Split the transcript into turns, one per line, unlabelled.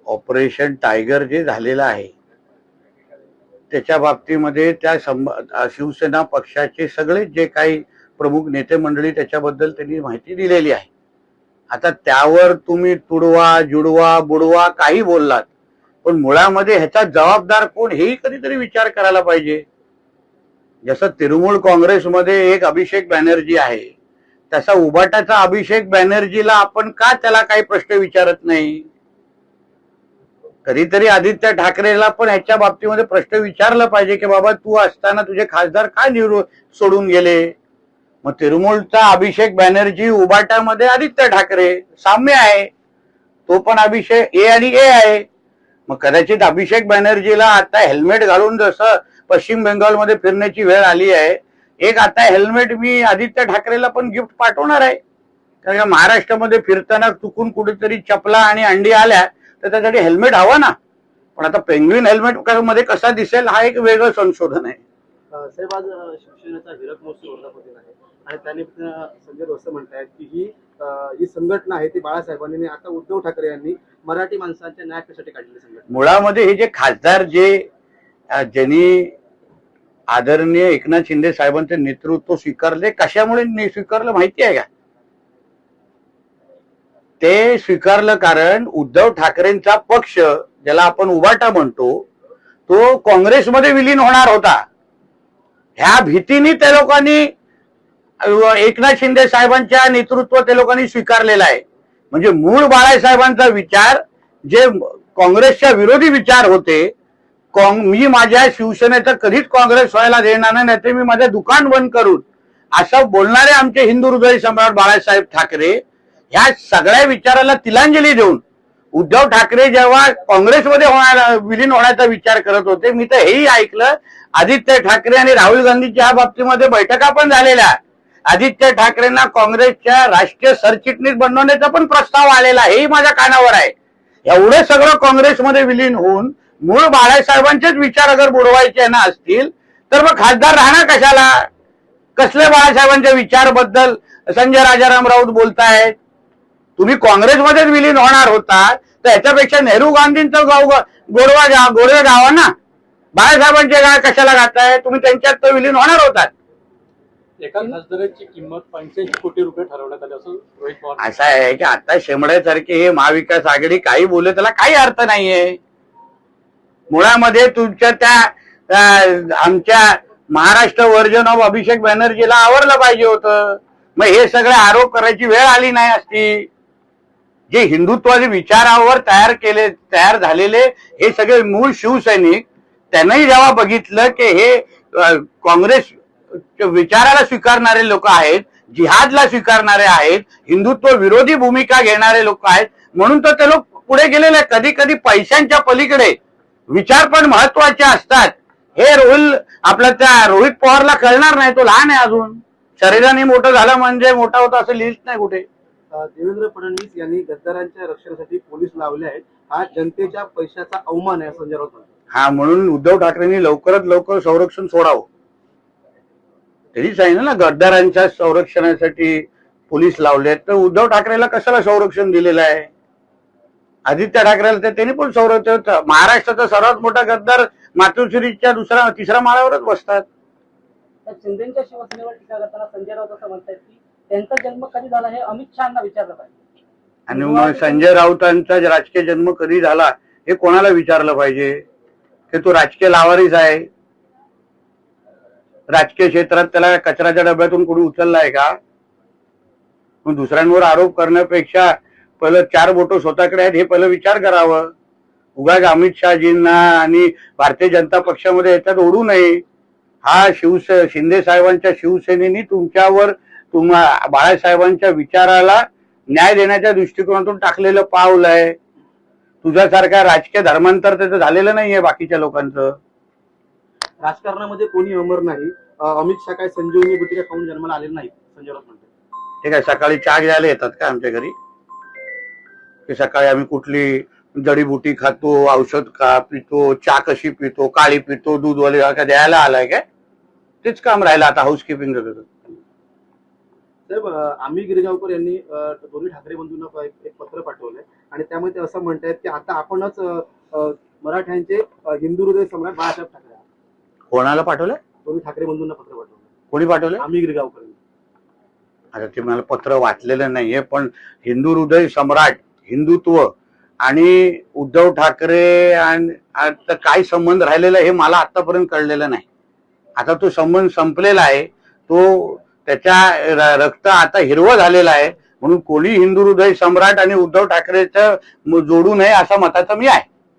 Operation tiger जे झालेलं आहे त्याच्या बाबतीमध्ये त्या शिवसेना पक्षाचे सगळे जे काही प्रमुख नेते मंडळी त्याच्याबद्दल त्यांनी माहिती दिलेली आहे. आता त्यावर तुम्ही तुडवा जुडवा बुडवा काही बोललात, पण मुळामध्ये ह्याचा जबाबदार कोण हेही कधीतरी विचार करायला पाहिजे. जसं तृणमूल काँग्रेसमध्ये एक अभिषेक बॅनर्जी आहे, तसा उबाटाचा अभिषेक बॅनर्जीला आपण का त्याला काही प्रश्न विचारत नाही? कधीतरी आदित्य ठाकरेला पण ह्याच्या बाबतीमध्ये प्रश्न विचारला पाहिजे की बाबा तू असताना तुझे खासदार काय सोडून गेले. मग तृणमूलचा अभिषेक बॅनर्जी, उबाटामध्ये आदित्य ठाकरे, साम्य आहे. तो पण अभिषेक ए आणि ए आहे. मग कदाचित अभिषेक बॅनर्जीला आता हेल्मेट घालून जसं पश्चिम बेंगॉलमध्ये फिरण्याची वेळ आली आहे, एक आता हेल्मेट मी आदित्य ठाकरेला पण गिफ्ट पाठवणार आहे. कारण महाराष्ट्रामध्ये फिरताना चुकून कुठेतरी चपला आणि अंडी आल्या तर त्यासाठी हेल्मेट हवं ना. पण आता पेंग्विन हेल्मेट मध्ये कसा दिसेल हा एक वेगळं संशोधन आहे.
साहेब, आज शिवसेनेचा हिरक महोत्सव वर्धापन आहे आणि त्याने संजय राऊत म्हणतायत की ही संघटना आहे ती बाळासाहेबांनी, आता उद्धव ठाकरे यांनी मराठी माणसांच्या न्यायासाठी काढलेली संघटना.
मुळामध्ये हे जे खासदार ज्यांनी आदरणीय एकनाथ शिंदे साहेबांचे नेतृत्व स्वीकारले, कशामुळे स्वीकारलं माहिती आहे का? ते स्वीकारलं कारण उद्धव ठाकरेंचा पक्ष, ज्याला आपण उबाटा म्हणतो, तो काँग्रेसमध्ये विलीन होणार होता. ह्या भीतीने त्या लोकांनी एकनाथ शिंदे साहेबांच्या नेतृत्व त्या लोकांनी स्वीकारलेला आहे. म्हणजे मूळ बाळासाहेबांचा विचार जे काँग्रेसच्या विरोधी विचार होते, मी माझ्या शिवसेनेचं कधीच काँग्रेस व्हायला देणार नाही, नाहीतर मी माझं दुकान बंद करून, असं बोलणारे आमचे हिंदू हृदय सम्राट बाळासाहेब ठाकरे ह्या सगळ्या विचाराला तिलांजली देऊन उद्धव ठाकरे जेव्हा काँग्रेसमध्ये विलीन होण्याचा विचार करत होते, मी तर हेही ऐकलं आदित्य ठाकरे आणि राहुल गांधीच्या ह्या बाबतीमध्ये बैठका पण झालेल्या. आदित्य ठाकरेंना काँग्रेसच्या राष्ट्रीय सरचिटणीस बनवण्याचा पण प्रस्ताव आलेला, हेही माझ्या कानावर आहे. एवढं सगळं काँग्रेसमध्ये विलीन होऊन मूळ बाळासाहेबांचेच विचार अगर बुडवायचे ना असतील तर मग खासदार राहणार कशाला? कसले बाळासाहेबांच्या विचारबद्दल संजय राजाराम राऊत बोलतायत? तुम्ही काँग्रेसमध्येच विलीन होणार होता तर याच्यापेक्षा नेहरू गांधींचं गोडवे गावा ना. बाळासाहेबांचे गाव कशाला घाताय तुम्ही? त्यांच्यात तर विलीन होणार होतात.
एका खासदाराची किंमत 85 कोटी रुपये ठरवण्यात आली असं रोहित पवार.
असं आहे की आता शेमड्यासारखे हे महाविकास आघाडी काही बोलले त्याला काही अर्थ नाहीये. मुळामध्ये तुमच्या त्या आमच्या महाराष्ट्र व्हर्जन ऑफ अभिषेक बॅनर्जीला आवरलं पाहिजे होतं. मग हे सगळे आरोप करायची वेळ आली नाही असती. जे हिंदुत्वाचे विचारावर तयार झालेले हे सगळे मूळ शिवसैनिक, त्यांनाही जेव्हा बघितलं की हे काँग्रेस विचाराला स्वीकारणारे लोक आहेत, जिहादला स्वीकारणारे आहेत, हिंदुत्व विरोधी भूमिका घेणारे लोक आहेत, म्हणून तर ते लोक पुढे गेलेले. कधी कधी पैशांच्या पलीकडे विचार पण महत्वाचे असतात. हे आपल्या त्या रोहित पवारला कळणार नाही, तो लहान आहे अजून. शरीराने मोठं झालं म्हणजे मोठा होता असं लिहित नाही कुठे.
देवेंद्र फडणवीस यांनी गद्दारांच्या रक्षणासाठी पोलीस लावले आहेत, हा जनतेच्या पैशाचा अवमान आहे संजय राऊत.
हा, म्हणून उद्धव ठाकरेंनी लवकरात लवकर संरक्षण सोडावं. त्यांनी सांगितलं ना गद्दारांच्या संरक्षणासाठी पोलीस लावले, तर उद्धव ठाकरेला कशाला संरक्षण दिलेलं आहे? आदित्य ठाकरेला तर त्यांनी पण संरक्षण. महाराष्ट्राचा सर्वात मोठा गद्दार मातोश्रीच्या तिसऱ्या माळ्यावरच बसतात.
शिंदेच्या शिवसेनेवर टीका करताना संजय राऊत असं म्हणतात की त्यांचा जन्म कधी झाला हे अमित शहाना विचारलं पाहिजे.
आणि मग संजय राऊतांचा राजकीय जन्म कधी झाला हे कोणाला विचारलं पाहिजे? की तो राजकीय लावारीस आहे. राजकीय क्षेत्रात त्याला कचऱ्याच्या डब्यातून कोणी उचललाय का? मग दुसऱ्यांवर आरोप करण्यापेक्षा पहिलं 4 बोटं स्वतःकडे आहेत हे पहिलं विचार करावं. उगाच अमित शहाजींना आणि भारतीय जनता पक्षामध्ये याच्यात ओढू नये. हा शिंदे साहेबांच्या शिवसेनेनी तुमच्यावर बाळासाहेबांच्या विचाराला न्याय देण्याच्या दृष्टिकोनातून टाकलेलं पाऊल आहे. तुझ्यासारखा राजकीय धर्मांतर त्याचं झालेलं नाहीये बाकीच्या लोकांचं.
राजकारणामध्ये कोणी अमर नाही. अमित शहा काय संजीवनी बुटिका खाऊन जन्माला आलेले नाही संजय राऊत म्हणतात.
ठीक आहे, सकाळी चहा घ्यायला येतात का आमच्या घरी? की सकाळी आम्ही कुठली जडीबुटी खातो, औषध का पितो, चहा कशी पितो, काळी पितो, दूधवाले का द्यायला आलाय काय? तेच काम राहिलं आता हाऊसकीपिंग.
साहेब, आम्ही गिरगावकर यांनी दोन्ही ठाकरे बंधूंना एक पत्र पाठवलंय आणि त्यामुळे ते असं म्हणतायत की आता आपणच मराठ्यांचे हिंदू हृदय सम्राट बाळासाहेब ठाकरे आहात.
कोणाला पाठवलं?
दोन्ही ठाकरे बंधूंना पत्र पाठवलं
कोणी पाठवलं?
आम्ही गिरगावकर.
आता ते मला पत्र वाचलेलं नाहीये, पण हिंदू हृदय सम्राट, हिंदुत्व आणि उद्धव ठाकरे आणि आता काय संबंध राहिलेला हे मला आतापर्यंत कळलेलं नाही. आता तो संबंध संपलेला आहे, तो त्याच्या रक्त आता हिरवं झालेलं आहे, म्हणून कोणी हिंदू हृदय सम्राट आणि उद्धव ठाकरेचं जोडू नये असा मताचा मी आहे.